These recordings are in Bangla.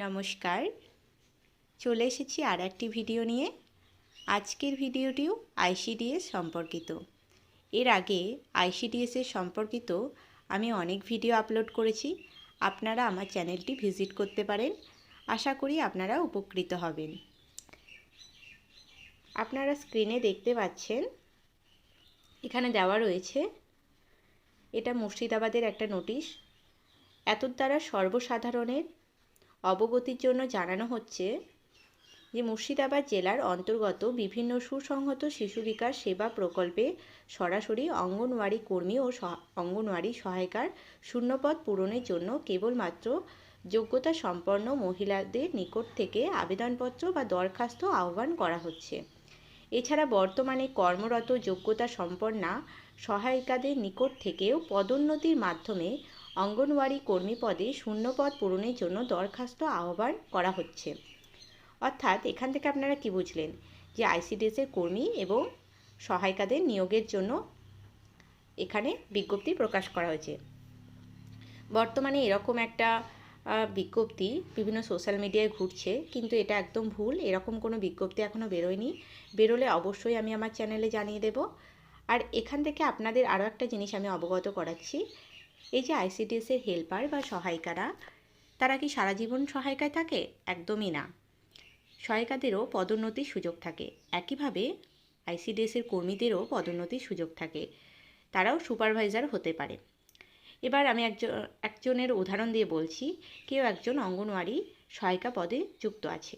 নমস্কার, চলে এসেছি আর একটি ভিডিও নিয়ে। আজকের ভিডিওটিও আইসিডিএস সম্পর্কিত। এর আগে আইসিডিএসের সম্পর্কিত আমি অনেক ভিডিও আপলোড করেছি। আপনারা আমার চ্যানেলটি ভিজিট করতে পারেন। আশা করি আপনারা উপকৃত হবেন। আপনারা স্ক্রিনে দেখতে পাচ্ছেন, এখানে দেওয়া রয়েছে, এটা মুর্শিদাবাদের একটা নোটিশ। এতদ দ্বারা সর্বসাধারণের অবগতির জন্য জানানো হচ্ছে যে মুর্শিদাবাদ জেলার অন্তর্গত বিভিন্ন সুসংহত শিশু বিকাশ সেবা প্রকল্পে সরাসরি অঙ্গনওয়াড়ি কর্মী ও অঙ্গনওয়াড়ি সহায়িকার শূন্যপদ পূরণের জন্য কেবলমাত্র যোগ্যতা সম্পন্ন মহিলাদের নিকট থেকে আবেদনপত্র বা দরখাস্ত আহ্বান করা হচ্ছে। এছাড়া বর্তমানে কর্মরত যোগ্যতা সম্পন্না সহায়িকাদের নিকট থেকেও পদোন্নতির মাধ্যমে অঙ্গনওয়াড়ি কর্মী পদে শূন্যপদ পূরণের জন্য দরখাস্ত আহ্বান করা হচ্ছে। অর্থাৎ এখান থেকে আপনারা কি বুঝলেন যে আইসিডিএসের কর্মী এবং সহায়িকাদের নিয়োগের জন্য এখানে বিজ্ঞপ্তি প্রকাশ করা হয়েছে। বর্তমানে এরকম একটা বিজ্ঞপ্তি বিভিন্ন সোশ্যাল মিডিয়ায় ঘুরছে, কিন্তু এটা একদম ভুল। এরকম কোনো বিজ্ঞপ্তি এখনও বেরোয়নি। বেরোলে অবশ্যই আমি আমার চ্যানেলে জানিয়ে দেব। আর এখান থেকে আপনাদের আরও একটা জিনিস আমি অবগত করাচ্ছি, এই যে আইসিডিএসের হেল্পার বা সহায়িকারা, তারা কি সারা জীবন সহায়িকায় থাকে? একদমই না। সহায়িকাদেরও পদোন্নতির সুযোগ থাকে। একইভাবে আইসিডিএসের কর্মীদেরও পদোন্নতির সুযোগ থাকে, তারাও সুপারভাইজার হতে পারে। এবার আমি একজনের উদাহরণ দিয়ে বলছি। কেউ একজন অঙ্গনওয়াড়ি সহায়িকা পদে যুক্ত আছে।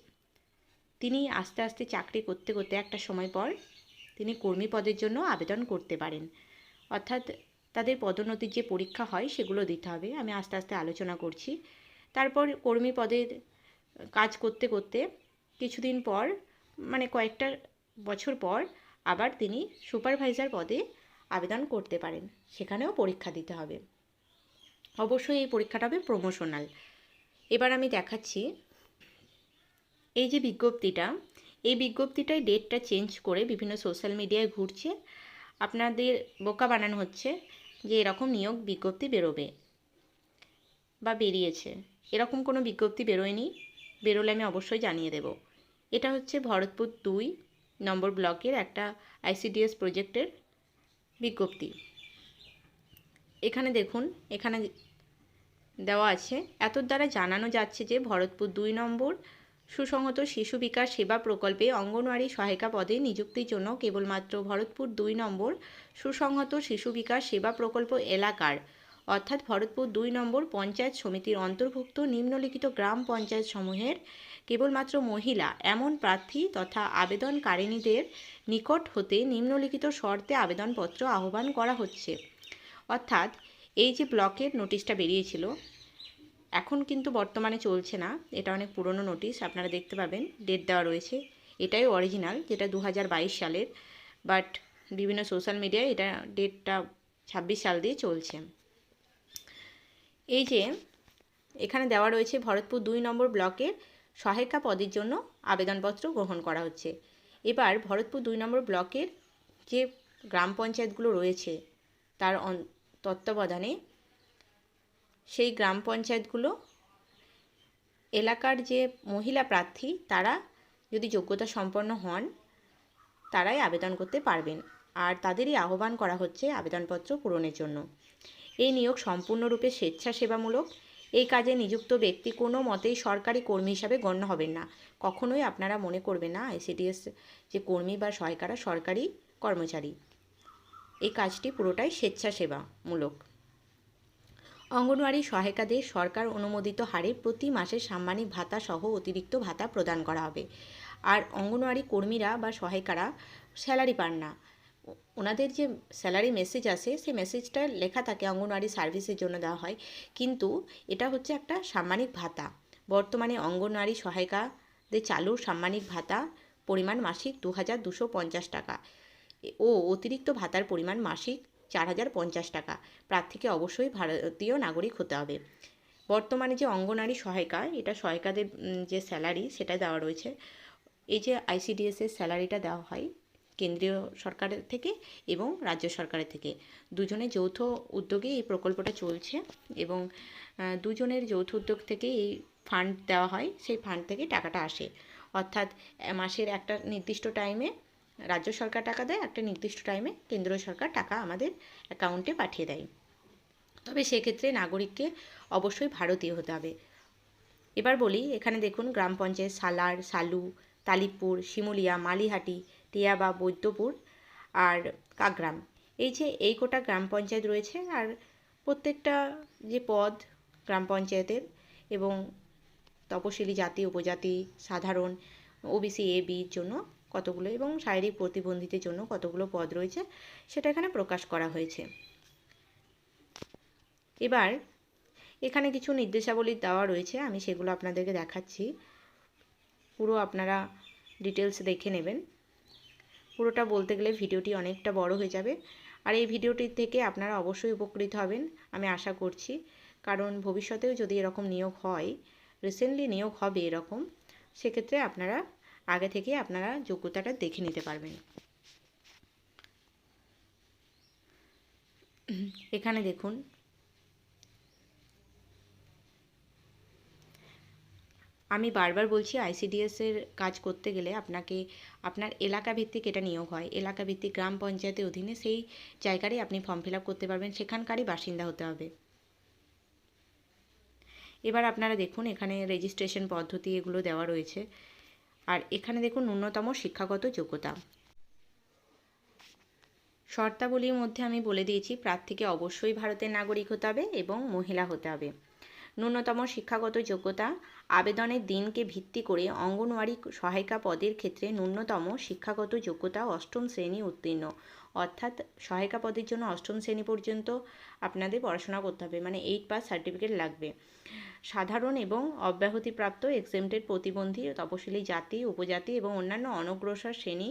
তিনি আস্তে আস্তে চাকরি করতে করতে একটা সময় পর তিনি কর্মী পদের জন্য আবেদন করতে পারেন। অর্থাৎ তাদের পদোন্নতির যে পরীক্ষা হয় সেগুলো দিতে হবে। আমি আস্তে আস্তে আলোচনা করছি। তারপর কর্মী পদের কাজ করতে করতে কিছুদিন পর, মানে কয়েকটা বছর পর, আবার তিনি সুপারভাইজার পদে আবেদন করতে পারেন। সেখানেও পরীক্ষা দিতে হবে। অবশ্যই এই পরীক্ষাটা হবে প্রমোশনাল। এবার আমি দেখাচ্ছি এই যে বিজ্ঞপ্তিটা, এই বিজ্ঞপ্তিটায় ডেটটা চেঞ্জ করে বিভিন্ন সোশ্যাল মিডিয়ায় ঘুরছে। আপনাদের বোকা বানানো হচ্ছে যে এরকম নিয়োগ বিজ্ঞপ্তি বেরোবে বা বেরিয়েছে। এরকম কোনো বিজ্ঞপ্তি বেরোয়নি। বেরোলে আমি অবশ্যই জানিয়ে দেব। এটা হচ্ছে ভরতপুর 2 নম্বর ব্লকের একটা আইসিডিএস প্রজেক্টের বিজ্ঞপ্তি। এখানে দেখুন, এখানে দেওয়া আছে, এতর দ্বারা জানানো যাচ্ছে যে ভরতপুর 2 নম্বর সুসংহত শিশু বিকাশ সেবা প্রকল্পে অঙ্গনওয়াড়ি সহায়িকা পদে নিযুক্তির জন্য কেবলমাত্র ভরতপুর 2 নম্বর সুসংহত শিশু বিকাশ সেবা প্রকল্প এলাকার, অর্থাৎ ভরতপুর 2 নম্বর পঞ্চায়েত সমিতির অন্তর্ভুক্ত নিম্নলিখিত গ্রাম পঞ্চায়েত সমূহের কেবলমাত্র মহিলা এমন প্রার্থী তথা আবেদনকারিণীদের নিকট হতে নিম্নলিখিত শর্তে আবেদনপত্র আহ্বান করা হচ্ছে। অর্থাৎ এই যে ব্লকের নোটিশটা বেরিয়েছিল, এখন কিন্তু বর্তমানে চলছে না। এটা অনেক পুরনো নোটিশ, আপনারা দেখতে পাবেন ডেট দেওয়া রয়েছে। এটাই অরিজিনাল, যেটা 2022 সালের, বাট বিভিন্ন সোশ্যাল মিডিয়ায় এটা ডেটটা 26 সাল দিয়ে চলছে। এই যে এখানে দেওয়া রয়েছে ভরতপুর 2 নম্বর ব্লকের সহায়িকা পদের জন্য আবেদনপত্র গ্রহণ করা হচ্ছে। এবার ভরতপুর 2 নম্বর ব্লকের যে গ্রাম পঞ্চায়েতগুলো রয়েছে তার তত্ত্বাবধানে সেই গ্রাম পঞ্চায়েতগুলো এলাকার যে মহিলা প্রার্থী তারা যদি যোগ্যতা সম্পন্ন হন, তারাই আবেদন করতে পারবেন। আর তাদেরই আহ্বান করা হচ্ছে আবেদনপত্র পূরণের জন্য। এই নিয়োগ সম্পূর্ণরূপে স্বেচ্ছাসেবামূলক। এই কাজে নিযুক্ত ব্যক্তি কোনো মতেই সরকারি কর্মী হিসাবে গণ্য হবেন না। কখনোই আপনারা মনে করবেন না আইসিডিএস যে কর্মী বা সহায়িকারা সরকারি কর্মচারী। এই কাজটি পুরোটাই স্বেচ্ছাসেবামূলক। অঙ্গনওয়াড়ি সহায়িকাদের সরকার অনুমোদিত হারে প্রতি মাসে সাম্মানিক ভাতা সহ অতিরিক্ত ভাতা প্রদান করা হবে। আর অঙ্গনওয়াড়ি কর্মীরা বা সহায়িকারা স্যালারি পান না। ওনাদের যে স্যালারি মেসেজ আসে, সেই মেসেজটা লেখা থাকে অঙ্গনওয়াড়ি সার্ভিসের জন্য দেওয়া হয়, কিন্তু এটা হচ্ছে একটা সাম্মানিক ভাতা। বর্তমানে অঙ্গনওয়াড়ি সহায়িকাদের চালুর সাম্মানিক ভাতা পরিমাণ মাসিক 2250 টাকা ও অতিরিক্ত ভাতার পরিমাণ মাসিক 4050 টাকা। প্রার্থীকে অবশ্যই ভারতীয় নাগরিক হতে হবে। বর্তমানে যে অঙ্গনওয়াড়ি সহায়িকা, এটা সহায়িকাদের যে স্যালারি সেটা দেওয়া রয়েছে। এই যে আইসিডিএসের স্যালারিটা দেওয়া হয় কেন্দ্রীয় সরকারের থেকে এবং রাজ্য সরকারের থেকে, দুজনের যৌথ উদ্যোগে এই প্রকল্পটা চলছে এবং দুজনের যৌথ উদ্যোগ থেকে এই ফান্ড দেওয়া হয়, সেই ফান্ড থেকে টাকাটা আসে। অর্থাৎ মাসের একটা নির্দিষ্ট টাইমে রাজ্য সরকার টাকা দেয়, একটা নির্দিষ্ট টাইমে কেন্দ্রীয় সরকার টাকা আমাদের অ্যাকাউন্টে পাঠিয়ে দেয়। তবে সেক্ষেত্রে নাগরিককে অবশ্যই ভারতীয় হতে হবে। এবার বলি, এখানে দেখুন গ্রাম পঞ্চায়েত সালার, সালু, তালিবপুর, শিমুলিয়া, মালিহাটি, টিয়াবা, বৈদ্যপুর আর কাকগ্রাম, এই কটা গ্রাম পঞ্চায়েত রয়েছে। আর প্রত্যেকটা যে পদ গ্রাম পঞ্চায়েতের এবং তপশিলি জাতি, উপজাতি, সাধারণ, ওবিসি এ বির জন্য কতগুলো এবং শারীরিক প্রতিবন্ধীদের জন্য কতগুলো পদ রয়েছে সেটা এখানে প্রকাশ করা হয়েছে। এবার এখানে কিছু নির্দেশাবলী দেওয়া রয়েছে, আমি সেগুলো আপনাদেরকে দেখাচ্ছি। পুরো আপনারা ডিটেলস দেখে নেবেন। পুরোটা বলতে গেলে ভিডিওটি অনেকটা বড় হয়ে যাবে, আর এই ভিডিওটির থেকে আপনারা অবশ্যই উপকৃত হবেন আমি আশা করছি। কারণ ভবিষ্যতেও যদি এরকম নিয়োগ হয়, রিসেন্টলি নিয়োগ হবে এরকম, সেক্ষেত্রে আপনারা আগে থেকে আপনারা যোগ্যতাটা দেখে নিতে পারবেন। এখানে দেখুন, আমি বারবার বলছি আইসিডিএসের কাজ করতে গেলে আপনাকে আপনার এলাকা ভিত্তিক এটা নিয়োগ হয়, এলাকা ভিত্তিক গ্রাম পঞ্চায়েতের অধীনে সেই জায়গারই আপনি ফর্ম ফিল আপ করতে পারবেন, সেখানকারই বাসিন্দা হতে হবে। এবার আপনারা দেখুন এখানে রেজিস্ট্রেশন পদ্ধতি এগুলো দেওয়া রয়েছে। আর এখানে দেখুন ন্যূনতম শিক্ষাগত যোগ্যতা শর্তাবলীর মধ্যে আমি বলে দিয়েছি, প্রার্থীকে অবশ্যই ভারতের নাগরিক হতে হবে এবং মহিলা হতে হবে। ন্যূনতম শিক্ষাগত যোগ্যতা, আবেদনের দিনকে ভিত্তি করে অঙ্গনওয়াড়ি সহায়িকা পদের ক্ষেত্রে ন্যূনতম শিক্ষাগত যোগ্যতা অষ্টম শ্রেণী উত্তীর্ণ। অর্থাৎ সহায়িকা পদের জন্য অষ্টম শ্রেণী পর্যন্ত আপনাদের পড়াশোনা করতে হবে, মানে 8 পাস সার্টিফিকেট লাগবে। সাধারণ এবং অব্যাহতিপ্রাপ্ত এক্সেমটেড প্রতিবন্ধী, তপশিলি জাতি, উপজাতি এবং অন্যান্য অনগ্রসর শ্রেণী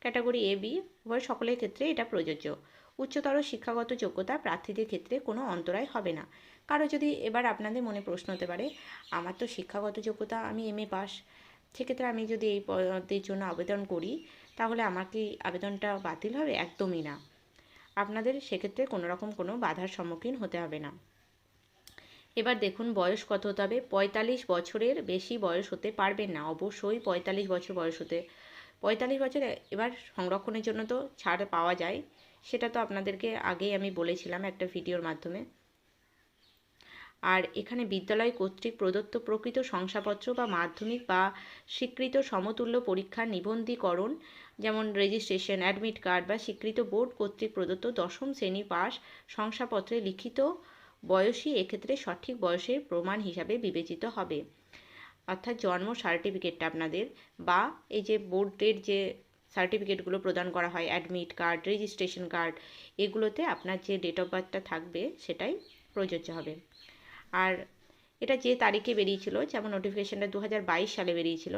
ক্যাটাগরি এ বি উভয় সকলের ক্ষেত্রে এটা প্রযোজ্য। উচ্চতর শিক্ষাগত যোগ্যতা প্রার্থীদের ক্ষেত্রে কোনো অন্তরায় হবে না। কারো যদি এবার আপনাদের মনে প্রশ্ন হতে পারে, আমার তো শিক্ষাগত যোগ্যতা আমি এমএ পাস, সেক্ষেত্রে আমি যদি এই পদের জন্য আবেদন করি তাহলে আমার কি আবেদনটা বাতিল হবে? একদমই না। আপনাদের সেক্ষেত্রে কোনো রকম কোনো বাধার সম্মুখীন হতে হবে না। এবার দেখুন বয়স কত হতে হবে। 45 বছরের বেশি বয়স হতে পারবেন না, অবশ্যই 45 বছর বয়স হতে। 45 বছর এবার সংরক্ষণের জন্য তো ছাড় পাওয়া যায়, সেটা তো আপনাদেরকে আগেই আমি বলেছিলাম একটা ভিডিওর মাধ্যমে। আর এখানে বিদ্যালয় কর্তৃক প্রদত্ত প্রকৃত শংসাপত্র বা মাধ্যমিক বা স্বীকৃত সমতুল্য পরীক্ষার নিবন্ধীকরণ, যেমন রেজিস্ট্রেশন, অ্যাডমিট কার্ড বা স্বীকৃত বোর্ড কর্তৃক প্রদত্ত দশম শ্রেণী পাস শংসাপত্রে লিখিত বয়সই এক্ষেত্রে সঠিক বয়সের প্রমাণ হিসাবে বিবেচিত হবে। অর্থাৎ জন্ম সার্টিফিকেটটা আপনাদের বা এই যে বোর্ডের যে সার্টিফিকেটগুলো প্রদান করা হয়, অ্যাডমিট কার্ড, রেজিস্ট্রেশন কার্ড, এগুলোতে আপনার যে ডেট অফ বার্থটা থাকবে সেটাই প্রযোজ্য হবে। আর এটা যে তারিখে বেরিয়েছিল, যেমন নোটিফিকেশানটা 2022 সালে বেরিয়েছিল,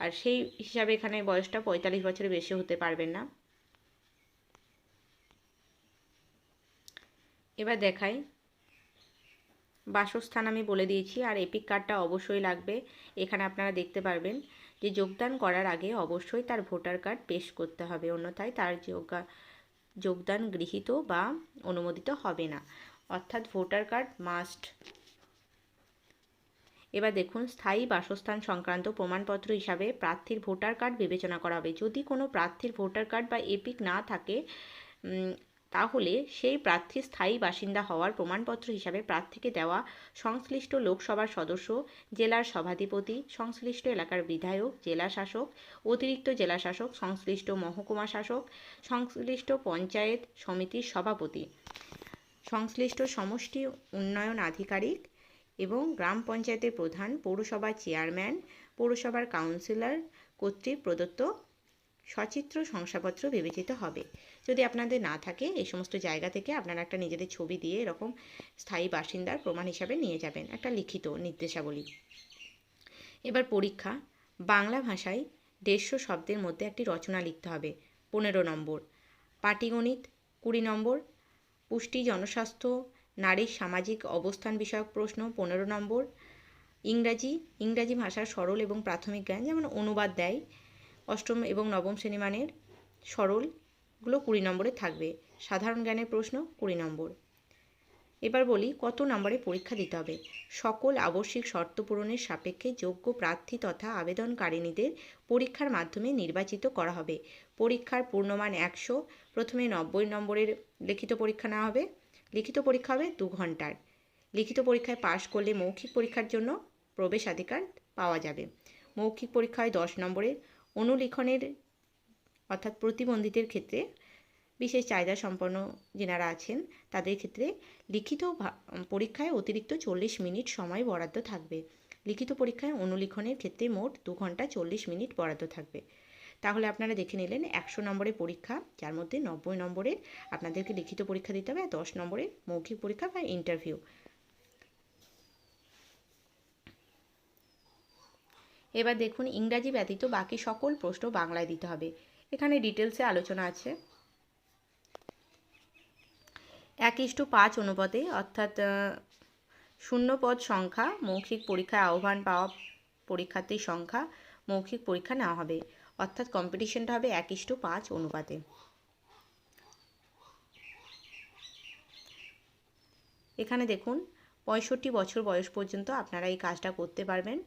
আর সেই হিসাবে এখানে বয়সটা 45 বছরের বেশি হতে পারবেন না। এবার দেখাই, বাসস্থান আমি বলে দিয়েছি, আর এপিক কার্ডটা অবশ্যই লাগবে। এখানে আপনারা দেখতে পারবেন যে যোগদান করার আগে অবশ্যই তার ভোটার কার্ড পেশ করতে হবে, অন্যথায় তার যোগদান গৃহীত বা অনুমোদিত হবে না। অর্থাৎ ভোটার কার্ড মাস্ট। এবার দেখুন স্থায়ী বাসস্থান সংক্রান্ত প্রমাণপত্র হিসাবে প্রার্থীর ভোটার কার্ড বিবেচনা করা হবে। যদি কোনো প্রার্থীর ভোটার কার্ড বা এপিক না থাকে তাহলে সেই প্রার্থী স্থায়ী বাসিন্দা হওয়ার প্রমাণপত্র হিসাবে প্রার্থীকে দেওয়া সংশ্লিষ্ট লোকসভার সদস্য, জেলার সভাধিপতি, সংশ্লিষ্ট এলাকার বিধায়ক, জেলা শাসক, অতিরিক্ত জেলা শাসক, সংশ্লিষ্ট মহকুমা শাসক, সংশ্লিষ্ট পঞ্চায়েত সমিতির সভাপতি, সংশ্লিষ্ট সমষ্টি উন্নয়ন আধিকারিক এবং গ্রাম পঞ্চায়েতের প্রধান, পৌরসভার চেয়ারম্যান, পৌরসভার কাউন্সিলর কর্তৃক প্রদত্ত সচিত্র শংসাপত্র বিবেচিত হবে। যদি আপনাদের না থাকে, এই সমস্ত জায়গা থেকে আপনারা একটা নিজেদের ছবি দিয়ে এরকম স্থায়ী বাসিন্দার প্রমাণ হিসাবে নিয়ে যাবেন, একটা লিখিত নির্দেশাবলী। এবার পরীক্ষা, বাংলা ভাষায় 150 শব্দের মধ্যে একটি রচনা লিখতে হবে, 15 নম্বর। পাটিগণিত 20 নম্বর। পুষ্টি, জনস্বাস্থ্য, নারীর সামাজিক অবস্থান বিষয়ক প্রশ্ন 15 নম্বর। ইংরাজি ভাষার সরল এবং প্রাথমিক জ্ঞান, যেমন অনুবাদ দেয়, অষ্টম এবং নবম শ্রেণীমানের সরলগুলো 20 নম্বরে থাকবে। সাধারণ জ্ঞানের প্রশ্ন 20 নম্বর। এবার বলি কত নম্বরে পরীক্ষা দিতে হবে। সকল আবশ্যিক শর্ত পূরণের সাপেক্ষে যোগ্য প্রার্থী তথা আবেদনকারিণীদের পরীক্ষার মাধ্যমে নির্বাচিত করা হবে। পরীক্ষার পূর্ণমান 100। প্রথমে 90 নম্বরের লিখিত পরীক্ষা নেওয়া হবে। লিখিত পরীক্ষা হবে 2 ঘন্টার। লিখিত পরীক্ষায় পাশ করলে মৌখিক পরীক্ষার জন্য প্রবেশাধিকার পাওয়া যাবে। মৌখিক পরীক্ষায় 10 নম্বরের। অনুলিখনের অর্থাৎ প্রতিবন্ধীদের ক্ষেত্রে বিশেষ চাহিদা সম্পন্ন যেনারা আছেন তাদের ক্ষেত্রে লিখিত পরীক্ষায় অতিরিক্ত 40 মিনিট সময় বরাদ্দ থাকবে। লিখিত পরীক্ষায় অনুলিখনের ক্ষেত্রে মোট 2 ঘন্টা 40 মিনিট বরাদ্দ থাকবে। তাহলে আপনারা দেখে নিলেন 100 নম্বরের পরীক্ষা, যার মধ্যে 90 নম্বরের আপনাদেরকে লিখিত পরীক্ষা দিতে হবে আর 10 নম্বরের মৌখিক পরীক্ষা বা ইন্টারভিউ। এবার দেখুন ইংরাজি ব্যতীত বাকি সকল প্রশ্ন বাংলায় দিতে হবে। এখানে ডিটেলসে আলোচনা আছে। 1:5 অনুপাতে অর্থাৎ 0 পদ সংখ্যা মৌখিক পরীক্ষায় আহ্বান পাওয়া পরীক্ষার্থীর সংখ্যা মৌখিক পরীক্ষা নেওয়া হবে, অর্থাৎ কম্পিটিশনটা হবে 1:5 অনুপাতে। এখানে দেখুন 65 বছর বয়স পর্যন্ত আপনারা এই কাজটা করতে পারবেন।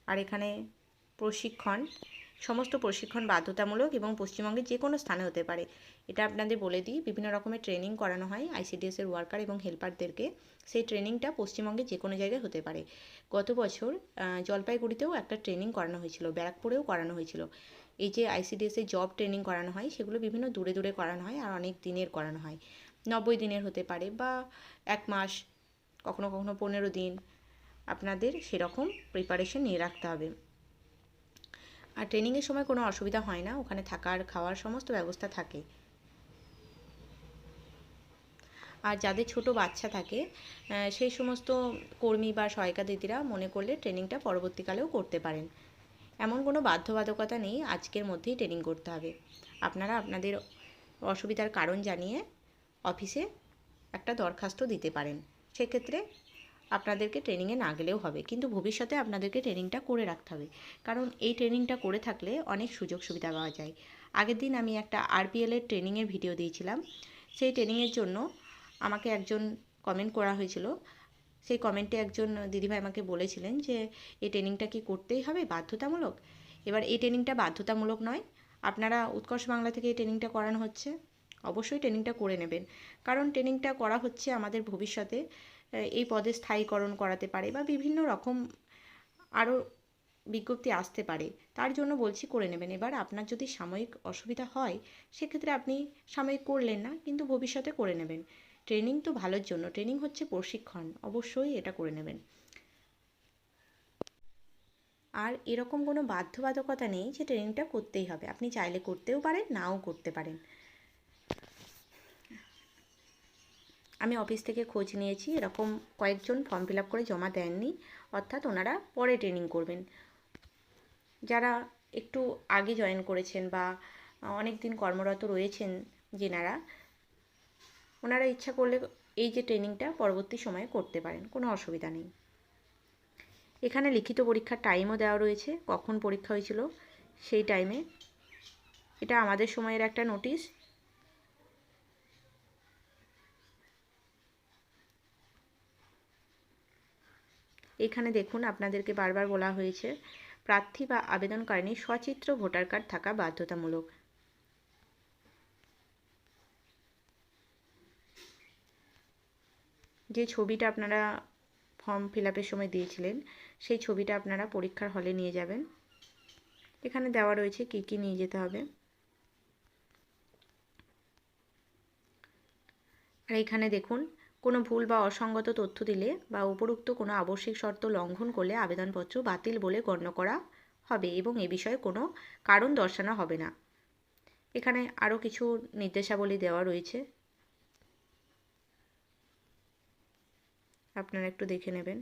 আর এখানে প্রশিক্ষণ, সমস্ত প্রশিক্ষণ বাধ্যতামূলক এবং পশ্চিমবঙ্গের যে কোনো স্থানে হতে পারে। এটা আপনাদের বলে দিই, বিভিন্ন রকমের ট্রেনিং করানো হয় আইসিডিএসের ওয়ার্কার এবং হেল্পারদেরকে। সেই ট্রেনিংটা পশ্চিমবঙ্গের যে কোনো জায়গায় হতে পারে। গত বছর জলপাইগুড়িতেও একটা ট্রেনিং করানো হয়েছিল, ব্যারাকপুরেও করানো হয়েছিল। এই যে আইসিডিএসের জব ট্রেনিং করানো হয় সেগুলো বিভিন্ন দূরে দূরে করানো হয় আর অনেক দিনের করানো হয়। 90 দিনের হতে পারে বা 1 মাস, কখনো কখনো 15 দিন। আপনাদের সেরকম প্রিপারেশন নিয়ে রাখতে হবে। আর ট্রেনিংয়ের সময় কোনো অসুবিধা হয় না, ওখানে থাকার খাওয়ার সমস্ত ব্যবস্থা থাকে। আর যাদের ছোট বাচ্চা থাকে সেই সমস্ত কর্মী বা সহায়িকা দিদিরা মনে করলে ট্রেনিংটা পরবর্তীকালেও করতে পারেন। এমন কোনো বাধ্যবাধকতা নেই আজকের মধ্যেই ট্রেনিং করতে হবে। আপনারা আপনাদের অসুবিধার কারণ জানিয়ে অফিসে একটা দরখাস্ত দিতে পারেন। সেক্ষেত্রে আপনাদেরকে ট্রেনিংয়ে না গেলেও হবে, কিন্তু ভবিষ্যতে আপনাদেরকে ট্রেনিংটা করে রাখতে হবে। কারণ এই ট্রেনিংটা করে থাকলে অনেক সুযোগ সুবিধা পাওয়া যায়। আগের দিন আমি একটা আরপিএলের ট্রেনিংয়ের ভিডিও দিয়েছিলাম। সেই ট্রেনিংয়ের জন্য আমাকে একজন কমেন্ট করা হয়েছিল। সেই কমেন্টে একজন দিদিভাই আমাকে বলেছিলেন যে এই ট্রেনিংটা কি করতেই হবে, বাধ্যতামূলক? এবার এই ট্রেনিংটা বাধ্যতামূলক নয়। আপনারা উৎকর্ষ বাংলা থেকে এই ট্রেনিংটা করানো হচ্ছে, অবশ্যই ট্রেনিংটা করে নেবেন। কারণ ট্রেনিংটা করা হচ্ছে আমাদের ভবিষ্যতে এই পদে স্থায়ীকরণ করাতে পারে বা বিভিন্ন রকম আরও বিজ্ঞপ্তি আসতে পারে, তার জন্য বলছি করে নেবেন। এবার আপনার যদি সাময়িক অসুবিধা হয় সেক্ষেত্রে আপনি সাময়িক করলেন না, কিন্তু ভবিষ্যতে করে নেবেন। ট্রেনিং তো ভালোর জন্য, ট্রেনিং হচ্ছে প্রশিক্ষণ, অবশ্যই এটা করে নেবেন। আর এরকম কোনো বাধ্যবাধকতা নেই যে ট্রেনিংটা করতেই হবে, আপনি চাইলে করতেও পারেন, নাও করতে পারেন। আমি অফিস থেকে খোঁজ নিয়েছি, এরকম কয়েকজন ফর্ম ফিল আপ করে জমা দেননি, অর্থাৎ ওনারা পরে ট্রেনিং করবেন। যারা একটু আগে জয়েন করেছেন বা অনেক দিন কর্মরত রয়েছেন যেনারা, ওনারা ইচ্ছা করলে এই যে ট্রেনিংটা পরবর্তী সময়ে করতে পারেন, কোনো অসুবিধা নেই। এখানে লিখিত পরীক্ষার টাইমও দেওয়া রয়েছে, কখন পরীক্ষা হয়েছিল সেই টাইমে। এটা আমাদের সময়ের একটা নোটিশ। এখানে দেখুন আপনাদেরকে বারবার বলা হয়েছে প্রার্থী বা আবেদনকারিণী সচিত্র ভোটার কার্ড থাকা বাধ্যতামূলক। যে ছবিটা আপনারা ফর্ম ফিল আপের সময় দিয়েছিলেন সেই ছবিটা আপনারা পরীক্ষার হলে নিয়ে যাবেন। এখানে দেওয়া রয়েছে কি কি নিয়ে যেতে হবে। আর এখানে দেখুন কোনো ভুল বা অসঙ্গত তথ্য দিলে বা উপরোক্ত কোনো আবশ্যিক শর্ত লঙ্ঘন করলে আবেদনপত্র বাতিল বলে গণ্য করা হবে এবং এ বিষয়ে কোনো কারণ দর্শানো হবে না। এখানে আরও কিছু নির্দেশাবলী দেওয়া রয়েছে, আপনারা একটু দেখে নেবেন।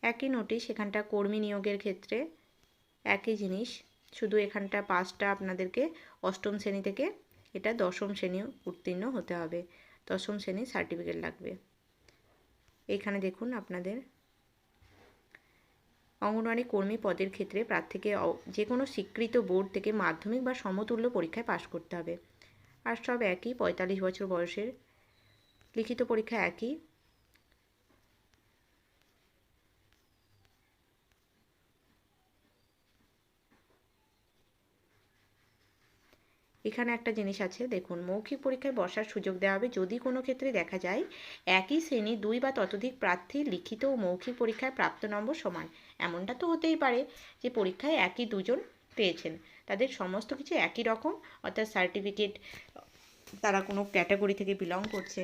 একই নোটিশ এখানটা কর্মী নিয়োগের ক্ষেত্রে একই জিনিস, শুধু এখানটা পাসটা আপনাদেরকে অষ্টম শ্রেণী থেকে এটা দশম শ্রেণী উত্তীর্ণ হতে হবে, দশম শ্রেণীর সার্টিফিকেট লাগবে। এইখানে দেখুন আপনাদের অঙ্গনওয়াড়ি কর্মী পদের ক্ষেত্রে প্রার্থীকে যে কোনো স্বীকৃত বোর্ড থেকে মাধ্যমিক বা সমতুল্য পরীক্ষায় পাশ করতে হবে। আর সব একই, 45 বছর বয়সের, লিখিত পরীক্ষা একই। এখানে একটা জিনিস আছে দেখুন, মৌখিক পরীক্ষায় বসার সুযোগ দেওয়া হবে যদি কোনো ক্ষেত্রে দেখা যায় একই শ্রেণীর 2 বা ততোধিক প্রার্থী লিখিত ও মৌখিক পরীক্ষায় প্রাপ্ত নম্বর সমান। এমনটা তো হতেই পারে যে পরীক্ষায় একই দুজন পেয়েছেন, তাদের সমস্ত কিছু একই রকম, অর্থাৎ সার্টিফিকেট, তারা কোনো ক্যাটাগরি থেকে বিলং করছে,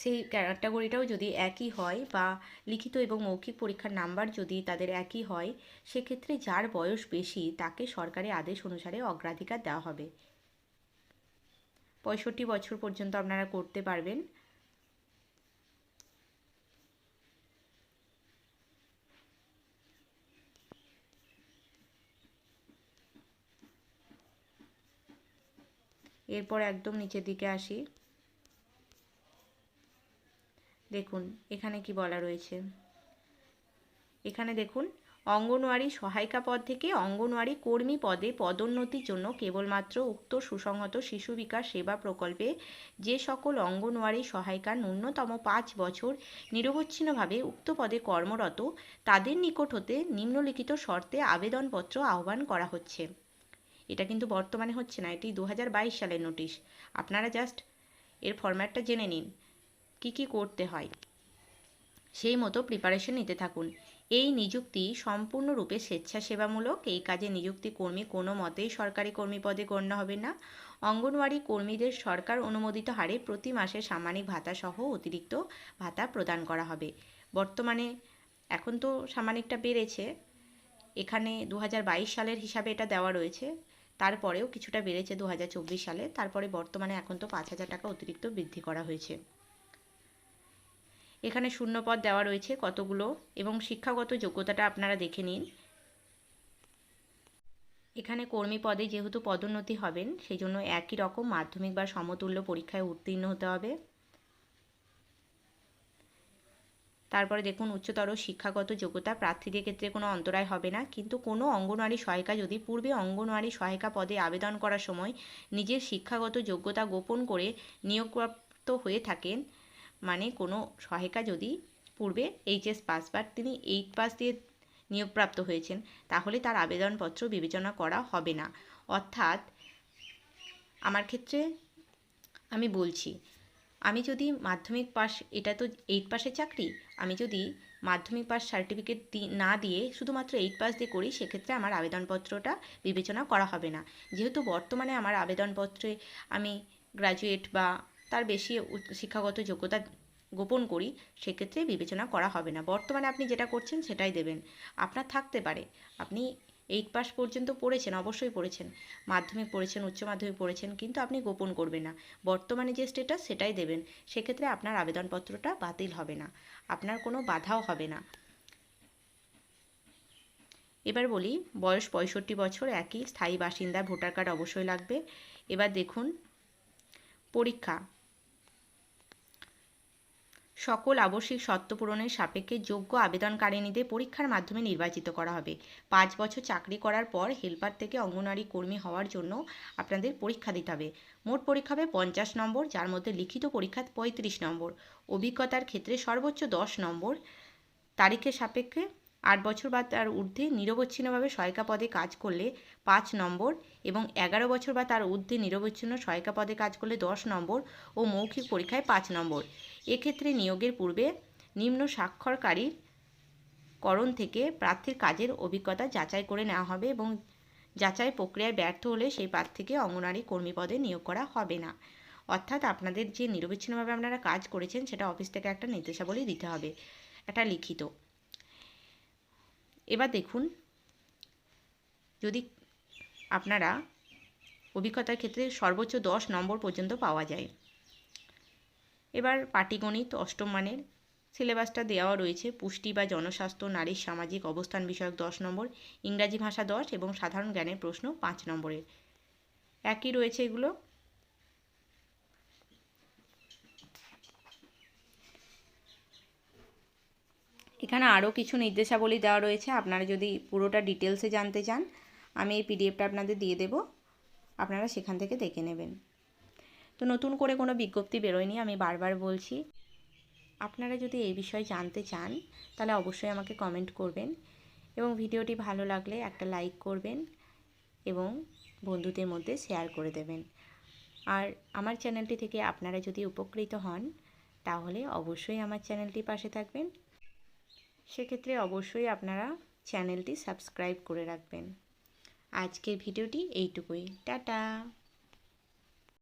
সেই ক্যাটাগরিটাও যদি একই হয় বা লিখিত এবং মৌখিক পরীক্ষার নাম্বার যদি তাদের একই হয়, সেক্ষেত্রে যার বয়স বেশি তাকে সরকারি আদেশ অনুসারে অগ্রাধিকার দেওয়া হবে। 65 বছর পর্যন্ত আপনারা করতে পারবেন। এরপর একদম নিচের দিকে আসি, দেখুন এখানে কি বলা রয়েছে। এখানে দেখুন, অঙ্গনওয়াড়ি সহায়িকা পদ থেকে অঙ্গনওয়াড়ি কর্মী পদে পদোন্নতির জন্য কেবলমাত্র উক্ত সুসংহত শিশু বিকাশ সেবা প্রকল্পে যে সকল অঙ্গনওয়াড়ি সহায়িকা ন্যূনতম 5 বছর নিরবচ্ছিন্নভাবে উক্ত পদে কর্মরত, তাদের নিকট হতে নিম্নলিখিত শর্তে আবেদনপত্র আহ্বান করা হচ্ছে। এটা কিন্তু বর্তমানে হচ্ছে না, এটি 2022 সালের নোটিশ। আপনারা জাস্ট এর ফরম্যাটটা জেনে নিন, কি কি করতে হয়, সেই মতো প্রিপারেশন নিতে থাকুন। এই নিযুক্তি সম্পূর্ণরূপে স্বেচ্ছাসেবামূলক। এই কাজে নিযুক্তি কর্মী কোনো মতেই সরকারি কর্মী পদে গণ্য হবে না। অঙ্গনওয়াড়ি কর্মীদের সরকার অনুমোদিত হারে প্রতি মাসে সাম্মানিক ভাতা সহ অতিরিক্ত ভাতা প্রদান করা হবে। বর্তমানে এখন তো সাম্মানিকটা বেড়েছে, এখানে 2022 সালের হিসাবে এটা দেওয়া রয়েছে, তারপরেও কিছুটা বেড়েছে 2024 সালে, তারপরে বর্তমানে এখন তো 5,000 টাকা অতিরিক্ত বৃদ্ধি করা হয়েছে। এখানে শূন্যপদ দেওয়া রয়েছে কতগুলো, এবং শিক্ষাগত যোগ্যতাটা আপনারা দেখে নিন। এখানে কর্মী পদে যেহেতু পদোন্নতি হবেন, সেই জন্য একই রকম মাধ্যমিক বা সমতুল্য পরীক্ষায় উত্তীর্ণ হতে হবে। তারপরে দেখুন, উচ্চতর শিক্ষাগত যোগ্যতা প্রার্থীদের ক্ষেত্রে কোনো অন্তরায় হবে না, কিন্তু কোনো অঙ্গনওয়াড়ি সহায়িকা যদি পূর্বে অঙ্গনওয়াড়ি সহায়িকা পদে আবেদন করার সময় নিজের শিক্ষাগত যোগ্যতা গোপন করে নিয়োগপ্রাপ্ত হয়ে থাকেন, মানে কোনো সহায়িকা যদি পূর্বে এইচএস পাস বা তিনি 8 পাস দিয়ে নিয়োগপ্রাপ্ত হয়েছেন, তাহলে তার আবেদনপত্র বিবেচনা করা হবে না। অর্থাৎ আমার ক্ষেত্রে আমি বলছি, আমি যদি মাধ্যমিক পাস, এটা তো 8 পাসের চাকরি, আমি যদি মাধ্যমিক পাস সার্টিফিকেট না দিয়ে শুধুমাত্র 8 পাস দিয়ে করি, সেক্ষেত্রে আমার আবেদনপত্রটা বিবেচনা করা হবে না। যেহেতু বর্তমানে আমার আবেদনপত্রে আমি গ্র্যাজুয়েট বা তার বেশি শিক্ষাগত যোগ্যতা গোপন করি, সেক্ষেত্রে বিবেচনা করা হবে না। বর্তমানে আপনি যেটা করছেন সেটাই দেবেন। আপনার থাকতে পারে আপনি 8 পাস পর্যন্ত পড়েছেন, অবশ্যই পড়েছেন, মাধ্যমিক পড়েছেন, উচ্চ মাধ্যমিক পড়েছেন, কিন্তু আপনি গোপন করবেন না, বর্তমানে যে স্ট্যাটাস সেটাই দেবেন। সেক্ষেত্রে আপনার আবেদনপত্রটা বাতিল হবে না, আপনার কোনো বাধাও হবে না। এবার বলি, বয়স 65 বছর, একই স্থায়ী বাসিন্দা, ভোটার কার্ড অবশ্যই লাগবে। এবার দেখুন পরীক্ষা, সকল আবশ্যিক শর্ত পূরণের সাপেক্ষে যোগ্য আবেদনকারিণীদের পরীক্ষার মাধ্যমে নির্বাচিত করা হবে। 5 বছর চাকরি করার পর হেল্পার থেকে অঙ্গনওয়াড়ি কর্মী হওয়ার জন্য আপনাদের পরীক্ষা দিতে হবে। মোট পরীক্ষা হবে 50 নম্বর, যার মধ্যে লিখিত পরীক্ষা 35 নম্বর, অভিজ্ঞতার ক্ষেত্রে সর্বোচ্চ 10 নম্বর, তারিখের সাপেক্ষে 8 বছর বা তার ঊর্ধ্বে নিরবচ্ছিন্নভাবে সহায়িকা পদে কাজ করলে 5 নম্বর, এবং 11 বছর বা তার ঊর্ধ্বে নিরবচ্ছিন্ন সহায়িকা পদে কাজ করলে 10 নম্বর, ও মৌখিক পরীক্ষায় 5 নম্বর। এক্ষেত্রে নিয়োগের পূর্বে নিম্ন স্বাক্ষরকারীর করণ থেকে প্রার্থীর কাজের অভিজ্ঞতা যাচাই করে নেওয়া হবে, এবং যাচাই প্রক্রিয়ায় ব্যর্থ হলে সেই প্রার্থীকে অঙ্গনওয়াড়ি কর্মী পদে নিয়োগ করা হবে না। অর্থাৎ আপনাদের যে নিরবিচ্ছিন্নভাবে আপনারা কাজ করেছেন, সেটা অফিস থেকে একটা নির্দেশাবলী দিতে হবে, একটা লিখিত। এবার দেখুন, যদি আপনারা অভিজ্ঞতার ক্ষেত্রে সর্বোচ্চ 10 নম্বর পর্যন্ত পাওয়া যায়। এবার পাটিগণিত অষ্টম মানের, সিলেবাসটা দেওয়া রয়েছে। পুষ্টি বা জনস্বাস্থ্য, নারীর সামাজিক অবস্থান বিষয়ক 10 নম্বর, ইংরাজি ভাষা 10, এবং সাধারণ জ্ঞানের প্রশ্ন 5 নম্বরের। একই রয়েছে এগুলো। এখানে আরও কিছু নির্দেশাবলী দেওয়া রয়েছে, আপনারা যদি পুরোটা ডিটেলসে জানতে চান আমি এই পিডিএফটা আপনাদের দিয়ে দেব, আপনারা সেখান থেকে দেখে নেবেন। তো নতুন করে কোনো বিজ্ঞপ্তি বেরোয়নি, আমি বারবার বলছি। আপনারা যদি এই বিষয়ে জানতে চান তাহলে অবশ্যই আমাকে কমেন্ট করবেন এবং ভিডিওটি ভালো লাগলে একটা লাইক করবেন এবং বন্ধুদের মধ্যে শেয়ার করে দেবেন। আর আমার চ্যানেলটি থেকে আপনারা যদি উপকৃত হন তাহলে অবশ্যই আমার চ্যানেলটির পাশে থাকবেন। সেক্ষেত্রে অবশ্যই আপনারা চ্যানেলটি সাবস্ক্রাইব করে রাখবেন। আজকের ভিডিওটি এইটুকুই। টাটা।